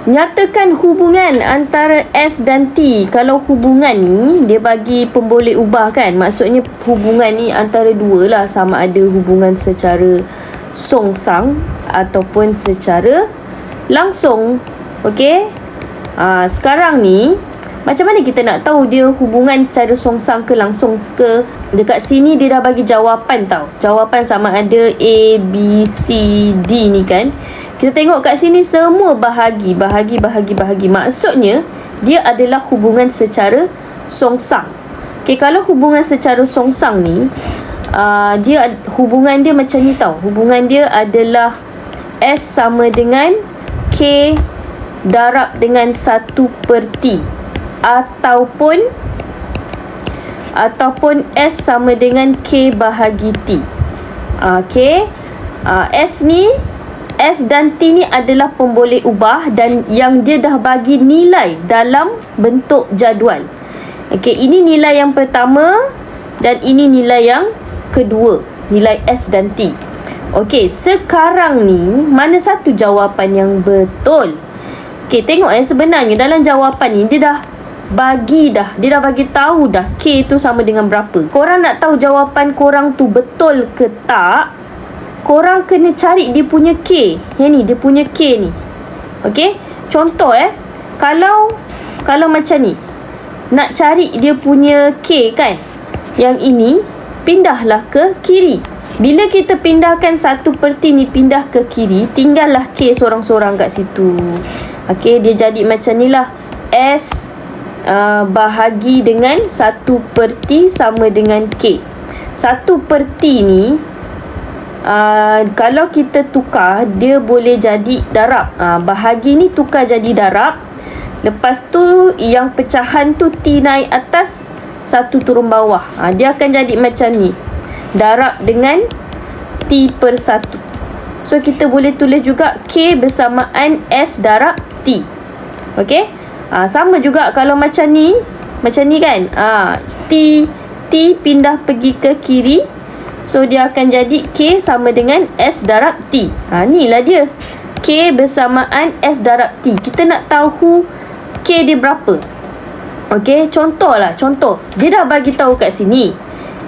Nyatakan hubungan antara S dan T. Kalau hubungan ni, dia bagi pemboleh ubah kan. Maksudnya hubungan ni antara dua lah. Sama ada hubungan secara songsang ataupun secara langsung. Okey? Sekarang ni, macam mana kita nak tahu dia hubungan secara songsang ke langsung ke? Dekat sini dia dah bagi jawapan tau. Jawapan sama ada A, B, C, D ni kan. Kita tengok kat sini semua bahagi. Maksudnya, dia adalah hubungan secara songsang. Okay, kalau hubungan secara songsang ni, hubungan dia macam ni tau. Hubungan dia adalah S sama dengan K darab dengan 1/T. Ataupun S sama dengan K bahagi T. Okay. S dan T ni adalah pemboleh ubah dan yang dia dah bagi nilai dalam bentuk jadual. Okey, ini nilai yang pertama dan ini nilai yang kedua, nilai S dan T. Okey, sekarang ni mana satu jawapan yang betul? Okey, tengok sebenarnya dalam jawapan ni dia dah bagi tahu dah K tu sama dengan berapa. Korang nak tahu jawapan korang tu betul ke tak? Korang kena cari dia punya K. Yang ni, dia punya K ni. Okey? Contoh Kalau macam ni. Nak cari dia punya K kan? Yang ini, pindahlah ke kiri. Bila kita pindahkan 1/T ni pindah ke kiri, tinggallah K sorang-sorang kat situ. Okey, dia jadi macam ni lah. S bahagi dengan 1/T sama dengan K. 1/T ni, kalau kita tukar, dia boleh jadi darab. Bahagi ni tukar jadi darab. Lepas tu yang pecahan tu T naik atas, 1 turun bawah. Dia akan jadi macam ni. Darab dengan T/1. So kita boleh tulis juga K bersamaan S darab T. Okey? Sama juga kalau macam ni kan. T pindah pergi ke kiri. So, dia akan jadi K sama dengan S darab T. Ni lah dia. K bersamaan S darab T. Kita nak tahu K dia berapa. Okey, contoh. Dia dah bagi tahu kat sini.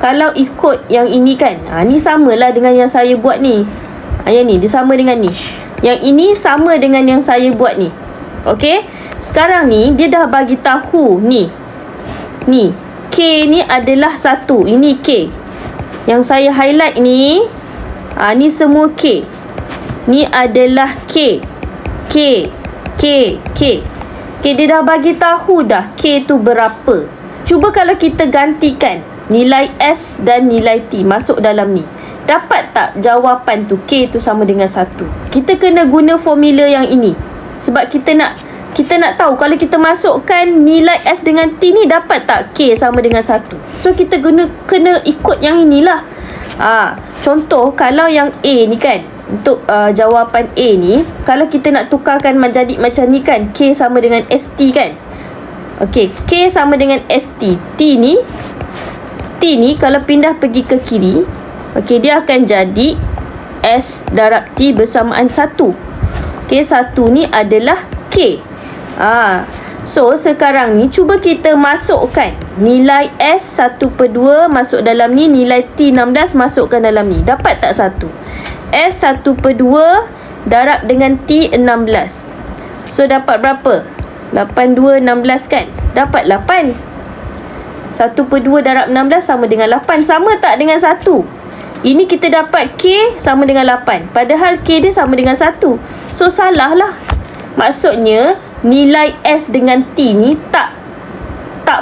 Kalau ikut yang ini kan. Ni samalah dengan yang saya buat ni. Yang ni, dia sama dengan ni. Yang ini sama dengan yang saya buat ni. Okey. Sekarang ni, dia dah bagi tahu ni. K ni adalah 1. Ini K. Yang saya highlight ni, ni semua K. Ni adalah K. Dia dah bagi tahu dah K tu berapa. Cuba kalau kita gantikan nilai S dan nilai T masuk dalam ni. Dapat tak jawapan tu K tu sama dengan 1? Kita kena guna formula yang ini. Sebab kita nak tahu kalau kita masukkan nilai S dengan T ni dapat tak K sama dengan 1. So kita kena ikut yang inilah. Contoh kalau yang A ni kan, untuk jawapan A ni, kalau kita nak tukarkan menjadi macam ni kan, K sama dengan ST kan. Okey, K sama dengan ST. T ni kalau pindah pergi ke kiri, okey, dia akan jadi S darab T bersamaan 1. Okey, 1 ni adalah K. So, sekarang ni cuba kita masukkan nilai S 1/2 masuk dalam ni, nilai T 16 masukkan dalam ni. Dapat tak 1? S 1/2 darab dengan T 16. So, dapat berapa? 8, 2, 16 kan? Dapat 8. 1/2 darab 16 sama dengan 8. Sama tak dengan 1? Ini kita dapat K sama dengan 8. Padahal K dia sama dengan 1. So, salah lah. Maksudnya, nilai S dengan T ni tak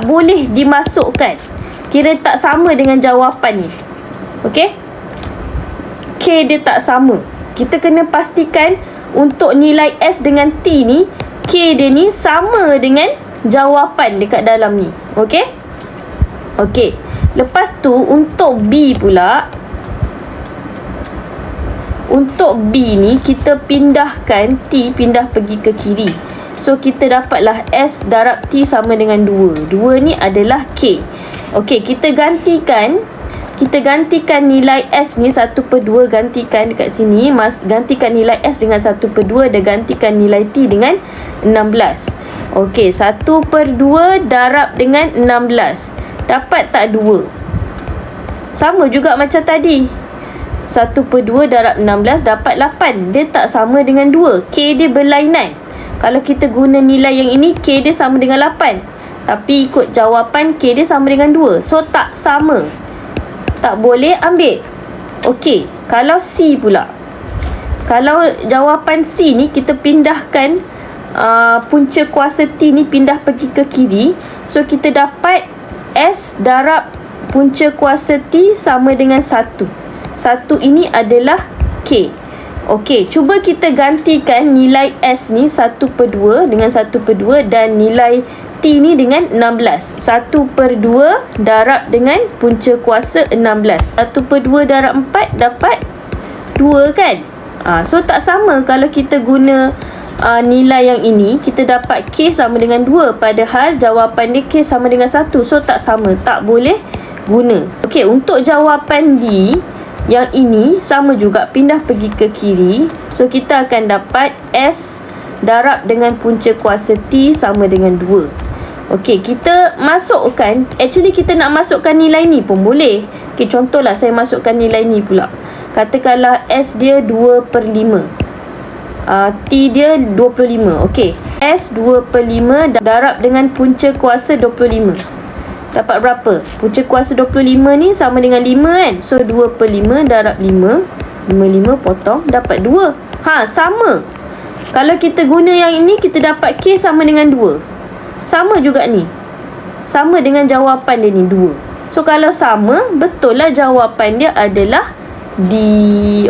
boleh dimasukkan. Kira tak sama dengan jawapan ni. Okey? K dia tak sama. Kita kena pastikan untuk nilai S dengan T ni, K dia ni sama dengan jawapan dekat dalam ni. Okey? Okey. Lepas tu untuk B pula. Untuk B ni kita pindahkan T pindah pergi ke kiri. So, kita dapatlah S darab T sama dengan 2. 2 ni adalah K. Okey, kita gantikan kita gantikan nilai S ni 1/2, gantikan dekat sini, gantikan nilai S dengan 1/2 dan gantikan nilai T dengan 16. Okey, 1/2 darab dengan 16. Dapat tak 2? Sama juga macam tadi. 1/2 darab 16 dapat 8. Dia tak sama dengan 2. K dia berlainan. Kalau kita guna nilai yang ini, K dia sama dengan 8. Tapi ikut jawapan, K dia sama dengan 2. So, tak sama. Tak boleh ambil. Okey, kalau C pula. Kalau jawapan C ni, kita pindahkan punca kuasa T ni pindah pergi ke kiri. So, kita dapat S darab punca kuasa T sama dengan 1. 1 ini adalah K. Okey, cuba kita gantikan nilai S ni 1/2 dengan 1/2 dan nilai T ni dengan 16. 1/2 darab dengan punca kuasa 16. 1/2 darab 4 dapat 2 kan? So tak sama kalau kita guna nilai yang ini. Kita dapat K sama dengan 2. Padahal jawapan dia K sama dengan 1. So tak sama. Tak boleh guna. Okey, untuk jawapan D, yang ini sama juga pindah pergi ke kiri. So kita akan dapat S darab dengan punca kuasa T sama dengan 2. Okey, kita masukkan. Actually kita nak masukkan nilai ni pun boleh. Okey, contohlah saya masukkan nilai ni pula. Katakanlah S dia 2/5. T dia 25. Okey, S 2/5 darab dengan punca kuasa 25. Dapat berapa? Punca kuasa 25 ni sama dengan 5 kan? So 2/5 darab 5. 5 potong dapat 2. Sama. Kalau kita guna yang ini, kita dapat K sama dengan 2. Sama juga ni. Sama dengan jawapan dia ni 2. So kalau sama, betul lah jawapan dia adalah D.